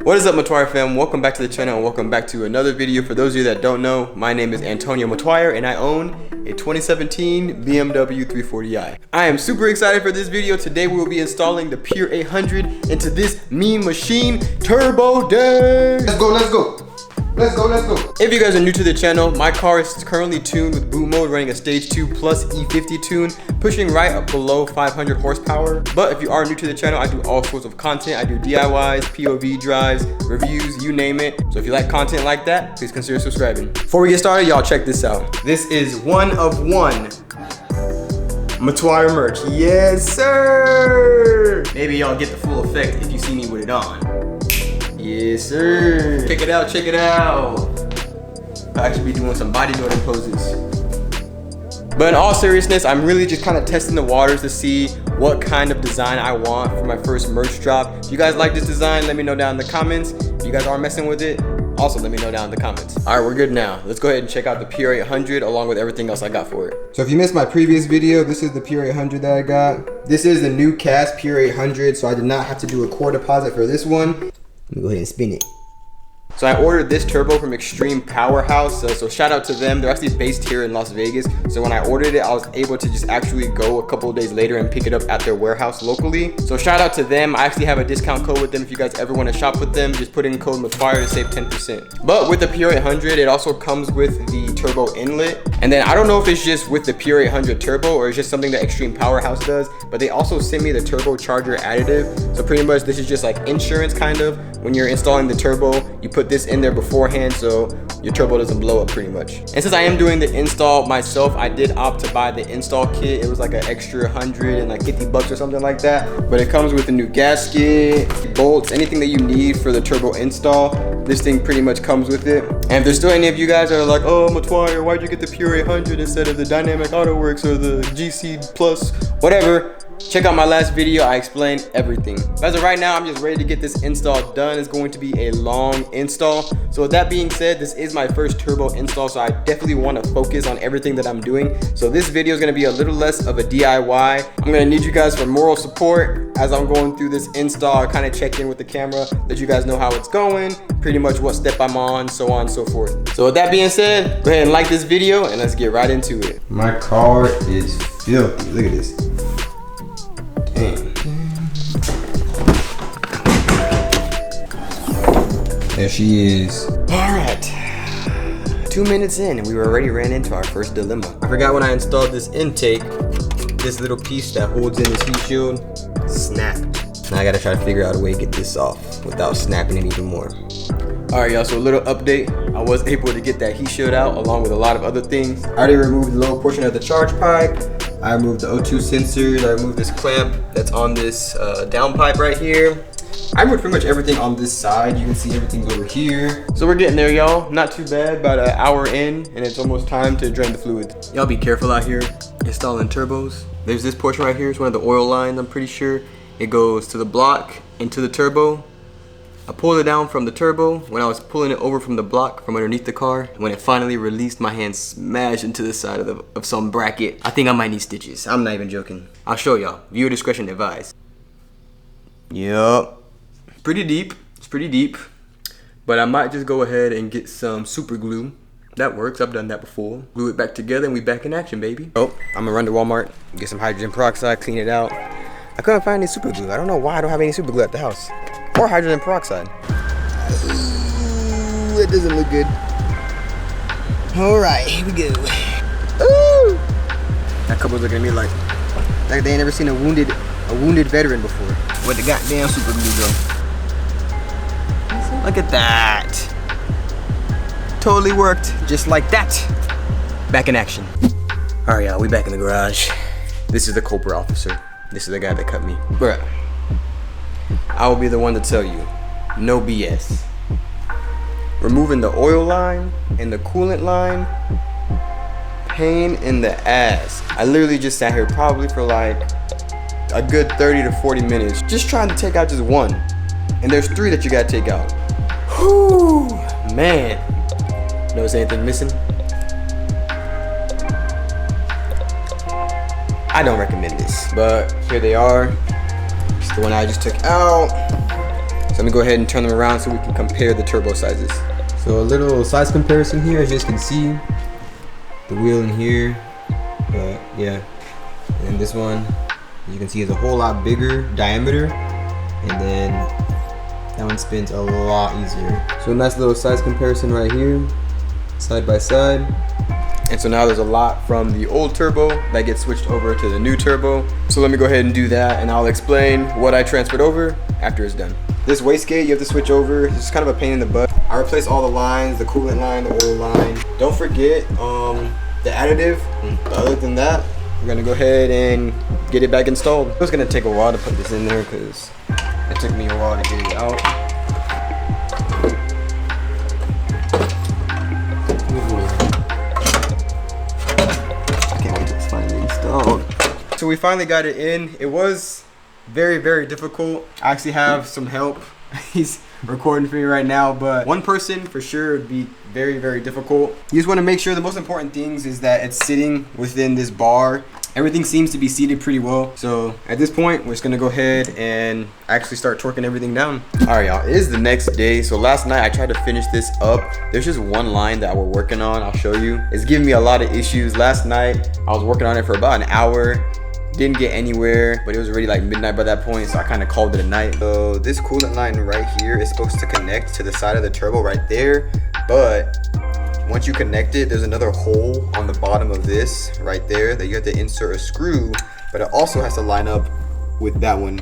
What is up, Matuire fam? Welcome back to the channel and welcome back to another video. For those of you that don't know, my name is Antonio Matuire and I own a 2017 BMW 340i. I am super excited for this video. Today we will be installing the Pure 800 into this mean machine turbo day. Let's go, let's go. Let's go, let's go. If you guys are new to the channel, my car is currently tuned with boot mode, running a stage 2 plus E50 tune, pushing right up below 500 horsepower. But if you are new to the channel, I do all sorts of content. I do DIYs, POV drives, reviews, you name it. So if you like content like that, please consider subscribing. Before we get started, y'all check this out. This is one of one Matuire merch. Yes, sir. Maybe y'all get the full effect if you see me with it on. Yes, sir. Check it out, check it out. I'll actually be doing some bodybuilding poses. But in all seriousness, I'm really just kind of testing the waters to see what kind of design I want for my first merch drop. If you guys like this design, let me know down in the comments. If you guys are messing with it, also let me know down in the comments. All right, we're good now. Let's go ahead and check out the Pure 800 along with everything else I got for it. So if you missed my previous video, this is the Pure 800 that I got. This is the new cast Pure 800, so I did not have to do a core deposit for this one. Let me go ahead and spin it. So I ordered this turbo from Extreme Powerhouse, so shout out to them. They're actually based here in Las Vegas. So when I ordered it, I was able to just actually go a couple of days later and pick it up at their warehouse locally. So shout out to them. I actually have a discount code with them. If you guys ever want to shop with them, just put in code Matuire to save 10%. But with the Pure 800, it also comes with the turbo inlet. And then I don't know if it's just with the Pure 800 turbo or it's just something that Extreme Powerhouse does, but they also sent me the turbocharger additive. So pretty much this is just like insurance kind of. When you're installing the turbo, you put this in there beforehand so your turbo doesn't blow up pretty much. And since I am doing the install myself, I did opt to buy the install kit. It was like an extra 150 bucks or something like that. But it comes with a new gasket, bolts, anything that you need for the turbo install. This thing pretty much comes with it. And if there's still any of you guys that are like, oh, Matuire, why'd you get the Pure 800 instead of the Dynamic AutoWorks or the GC Plus, whatever? Check out my last video, I explained everything. As of right now, I'm just ready to get this install done. It's going to be a long install. So with that being said, this is my first turbo install, so I definitely want to focus on everything that I'm doing. So this video is going to be a little less of a DIY. I'm going to need you guys for moral support as I'm going through this install. I kind of check in with the camera, let you guys know how it's going, pretty much what step I'm on, so on and so forth. So with that being said, go ahead and like this video and let's get right into it. My car is filthy. Look at this. Damn. There she is. All right, 2 minutes in and we already ran into our first dilemma. I forgot when I installed this intake, this little piece that holds in this heat shield snapped. Now I gotta try to figure out a way to get this off without snapping it even more. All right, y'all, so a little update. I was able to get that heat shield out along with a lot of other things. I already removed the lower portion of the charge pipe. I removed the O2 sensors. I removed this clamp that's on this downpipe right here. I removed pretty much everything on this side. You can see everything's over here. So we're getting there, y'all. Not too bad, about an hour in, and it's almost time to drain the fluid. Y'all be careful out here installing turbos. There's this portion right here. It's one of the oil lines, I'm pretty sure. It goes to the block, into the turbo. I pulled it down from the turbo. When I was pulling it over from the block from underneath the car, when it finally released, my hand smashed into the side of some bracket. I think I might need stitches. I'm not even joking. I'll show y'all. Viewer discretion advised. Yup. Pretty deep. It's pretty deep. But I might just go ahead and get some super glue. That works. I've done that before. Glue it back together and we back in action, baby. Oh, I'm gonna run to Walmart, get some hydrogen peroxide, clean it out. I couldn't find any super glue. I don't know why I don't have any super glue at the house. Or hydrogen peroxide. Ooh, it doesn't look good. All right, here we go. Ooh! That couple's looking at me like they ain't never seen a wounded veteran before. With the goddamn super glue though. Look at that. Totally worked, just like that. Back in action. All right, y'all, we back in the garage. This is the Cobra officer. This is the guy that cut me. Bruh. I will be the one to tell you, no BS. Removing the oil line and the coolant line, pain in the ass. I literally just sat here probably for like a good 30 to 40 minutes, just trying to take out just one. And there's 3 that you gotta take out. Whew, man. Notice anything missing? I don't recommend this, but here they are. It's the one I just took out. So let me go ahead and turn them around so we can compare the turbo sizes. So a little size comparison here, as you guys can see, the wheel in here, but yeah, and this one, as you can see, is a whole lot bigger diameter, and then that one spins a lot easier. So a nice little size comparison right here, side by side. And so now there's a lot from the old turbo that gets switched over to the new turbo. So let me go ahead and do that, and I'll explain what I transferred over after it's done. This wastegate you have to switch over. It's just kind of a pain in the butt. I replaced all the lines, the coolant line, the oil line. Don't forget the additive. But other than that, we're gonna go ahead and get it back installed. It was gonna take a while to put this in there because it took me a while to get it out. So we finally got it in. It was very, very difficult. I actually have some help. He's recording for me right now, but one person for sure would be very, very difficult. You just want to make sure the most important things is that it's sitting within this bar. Everything seems to be seated pretty well. So at this point, we're just gonna go ahead and actually start torquing everything down. All right, y'all, it is the next day. So last night I tried to finish this up. There's just one line that we're working on. I'll show you. It's giving me a lot of issues. Last night, I was working on it for about an hour. Didn't get anywhere, but it was already like midnight by that point, so I kind of called it a night. So this coolant line right here is supposed to connect to the side of the turbo right there, but once you connect it, there's another hole on the bottom of this right there that you have to insert a screw, but it also has to line up with that one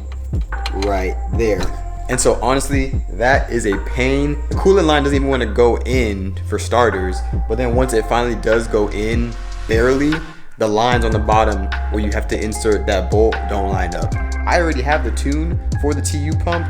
right there. And so honestly, that is a pain. The coolant line doesn't even want to go in for starters, but then once it finally does go in, barely, the lines on the bottom where you have to insert that bolt don't line up. I already have the tune for the TU pump,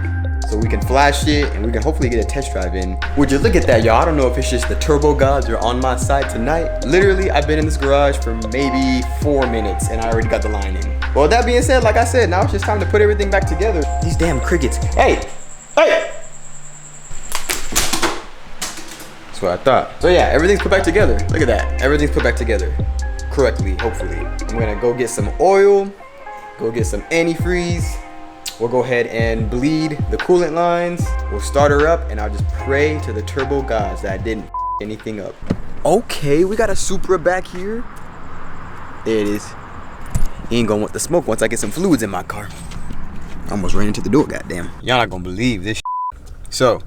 so we can flash it and we can hopefully get a test drive in. Would you look at that, y'all? I don't know if it's just the turbo gods are on my side tonight. Literally, I've been in this garage for maybe 4 minutes and I already got the line in. Well, that being said, like I said, now it's just time to put everything back together. These damn crickets. Hey! Hey! That's what I thought. So yeah, everything's put back together. Look at that. Everything's put back together correctly, hopefully. I'm gonna go get some oil, go get some antifreeze. We'll go ahead and bleed the coolant lines. We'll start her up and I'll just pray to the turbo gods that I didn't anything up. Okay, we got a Supra back here. There it is. He ain't gonna want the smoke once I get some fluids in my car. I almost ran into the door, goddamn. Y'all not gonna believe this. So,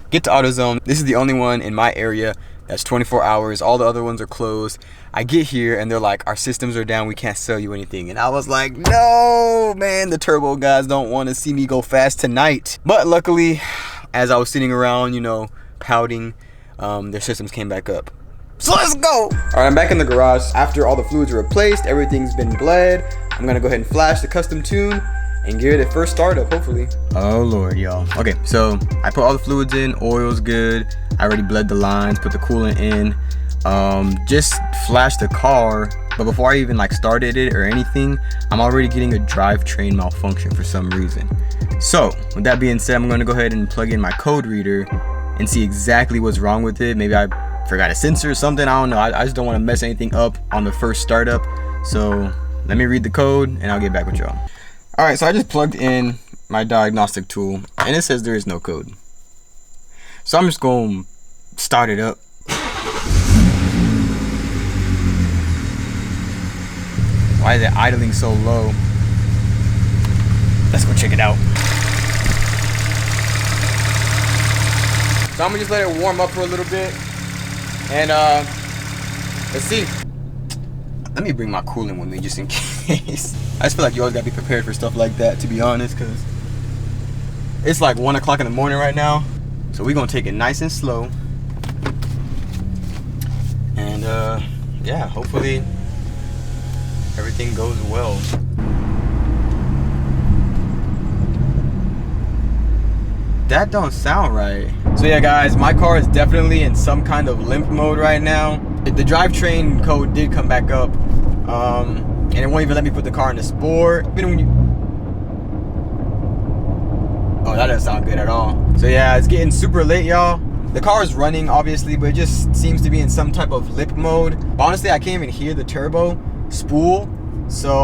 get to AutoZone. This is the only one in my area that's 24 hours. All the other ones are closed. I get here and they're like, our systems are down, we can't sell you anything. And I was like, no, man, the turbo guys don't want to see me go fast tonight. But luckily, as I was sitting around, you know, pouting, their systems came back up. So let's go. All right, I'm back in the garage. After all the fluids are replaced, everything's been bled. I'm gonna go ahead and flash the custom tune and give it a first startup, hopefully. Oh Lord, y'all. Okay, so I put all the fluids in, oil's good. I already bled the lines, put the coolant in. Just flashed the car, but before I even like started it or anything, I'm already getting a drivetrain malfunction for some reason. So with that being said, I'm gonna go ahead and plug in my code reader and see exactly what's wrong with it. Maybe I forgot a sensor or something, I don't know. I just don't want to mess anything up on the first startup. So let me read the code and I'll get back with y'all. All right, so I just plugged in my diagnostic tool and it says there is no code. So I'm just gonna start it up. Why is it idling so low? Let's go check it out. So I'm gonna just let it warm up for a little bit. And let's see. Let me bring my coolant with me just in case. I just feel like you always gotta be prepared for stuff like that, to be honest, because it's like 1 o'clock in the morning right now. So we're gonna take it nice and slow. And yeah, hopefully everything goes well. That don't sound right. So yeah guys, my car is definitely in some kind of limp mode right now. The drivetrain code did come back up, and it won't even let me put the car in the sport. Even when you, oh, that doesn't sound good at all. So yeah, it's getting super late, y'all. The car is running obviously, but it just seems to be in some type of limp mode. But honestly, I can't even hear the turbo spool. So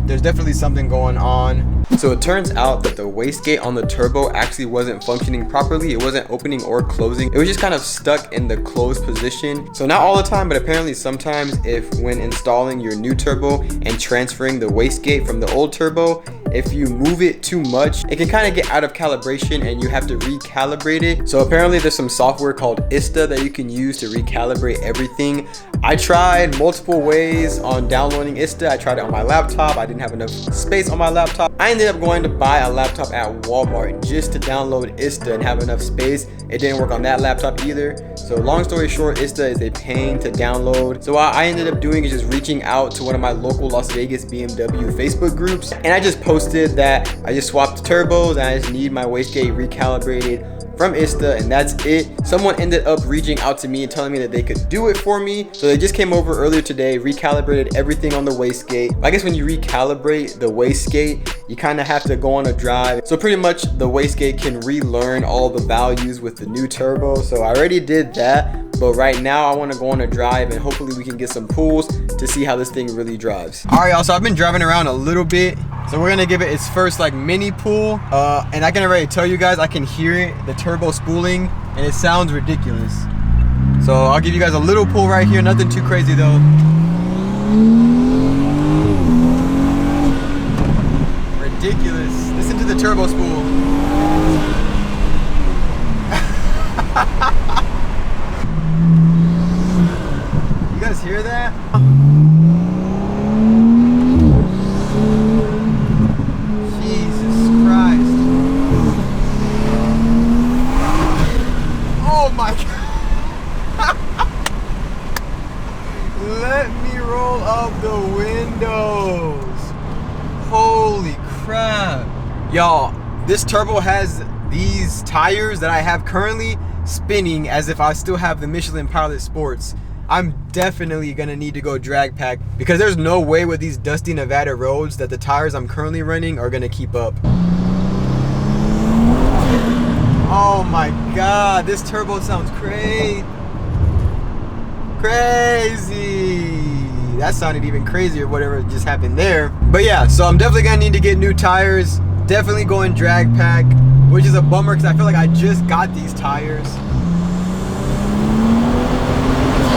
there's definitely something going on. So it turns out that the wastegate on the turbo actually wasn't functioning properly. It wasn't opening or closing. It was just kind of stuck in the closed position. So not all the time, but apparently sometimes, if when installing your new turbo and transferring the wastegate from the old turbo, if you move it too much, it can kind of get out of calibration and you have to recalibrate it. So apparently there's some software called ISTA that you can use to recalibrate everything. I tried multiple ways on downloading ISTA. I tried it on my laptop. I didn't have enough space on my laptop. I ended up going to buy a laptop at Walmart just to download ISTA and have enough space. It didn't work on that laptop either. So long story short, ISTA is a pain to download. So what I ended up doing is just reaching out to one of my local Las Vegas BMW Facebook groups, and I just posted that I just swapped the turbos and I just need my wastegate recalibrated from ISTA, and that's it. Someone ended up reaching out to me and telling me that they could do it for me. So they just came over earlier today, recalibrated everything on the wastegate. I guess when you recalibrate the wastegate, you kind of have to go on a drive. So pretty much the wastegate can relearn all the values with the new turbo. So I already did that, but right now I want to go on a drive and hopefully we can get some pulls to see how this thing really drives. All right, y'all, so I've been driving around a little bit. So we're gonna give it its first like mini pull. And I can already tell you guys, I can hear it, the turbo spooling, and it sounds ridiculous. So I'll give you guys a little pull right here, nothing too crazy though. Ridiculous. Listen to the turbo spool. You guys hear that? Jesus Christ. Oh my God. Let me roll up the windows. Holy crap. Y'all, this turbo has these tires that I have currently spinning as if I still have the Michelin Pilot Sports. I'm definitely gonna need to go drag pack because there's no way with these dusty Nevada roads that the tires I'm currently running are gonna keep up. Oh my God, this turbo sounds crazy. That sounded even crazier, whatever just happened there. But yeah, so I'm definitely gonna need to get new tires. Definitely going drag pack, which is a bummer because I feel like I just got these tires.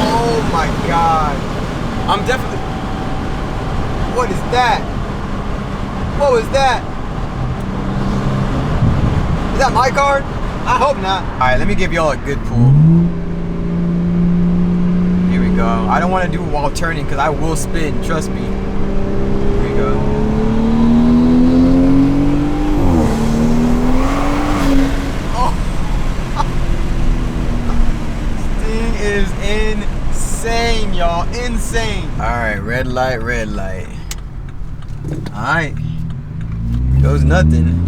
Oh my God. I'm definitely... What is that? What was that? Is that my card? I hope not. All right, let me give y'all a good pull. Here we go. I don't want to do it while turning because I will spin, trust me. Here we go. Oh. This thing is insane, y'all. Insane. All right, red light, red light. All right. Goes nothing.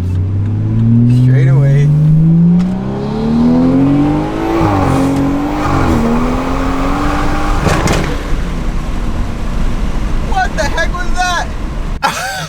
Straight away.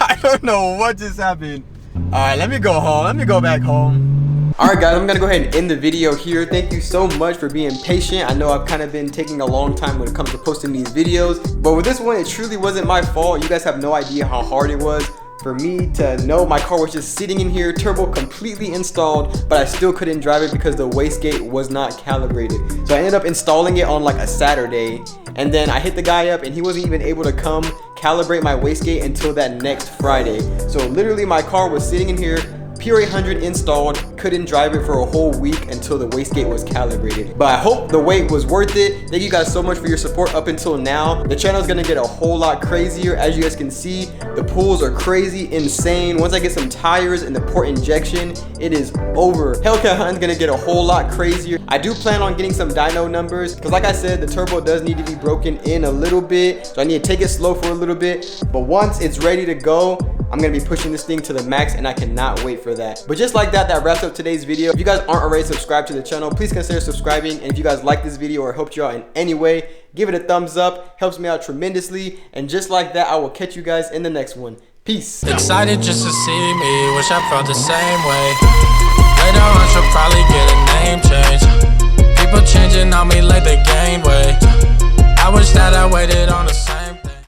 I don't know what just happened. Alright, let me go home. Let me go back home. Alright guys, I'm gonna go ahead and end the video here. Thank you so much for being patient. I know I've kind of been taking a long time when it comes to posting these videos, but with this one, it truly wasn't my fault. You guys have no idea how hard it was for me to know my car was just sitting in here, turbo completely installed, but I still couldn't drive it because the wastegate was not calibrated. So I ended up installing it on like a Saturday, and then I hit the guy up and he wasn't even able to come calibrate my wastegate until that next Friday. So literally my car was sitting in here, PR800 installed, couldn't drive it for a whole week until the wastegate was calibrated. But I hope the wait was worth it. Thank you guys so much for your support up until now. The channel is gonna get a whole lot crazier. As you guys can see, the pulls are crazy, insane. Once I get some tires and the port injection, it is over. Hellcat Hunt's gonna get a whole lot crazier. I do plan on getting some dyno numbers because like I said, the turbo does need to be broken in a little bit. So I need to take it slow for a little bit. But once it's ready to go, I'm gonna be pushing this thing to the max and I cannot wait for that. But just like that, that wraps up today's video. If you guys aren't already subscribed to the channel, please consider subscribing. And if you guys like this video or helped you out in any way, give it a thumbs up, helps me out tremendously. And just like that, I will catch you guys in the next one. Peace. Excited just to see me, wish I felt the same way.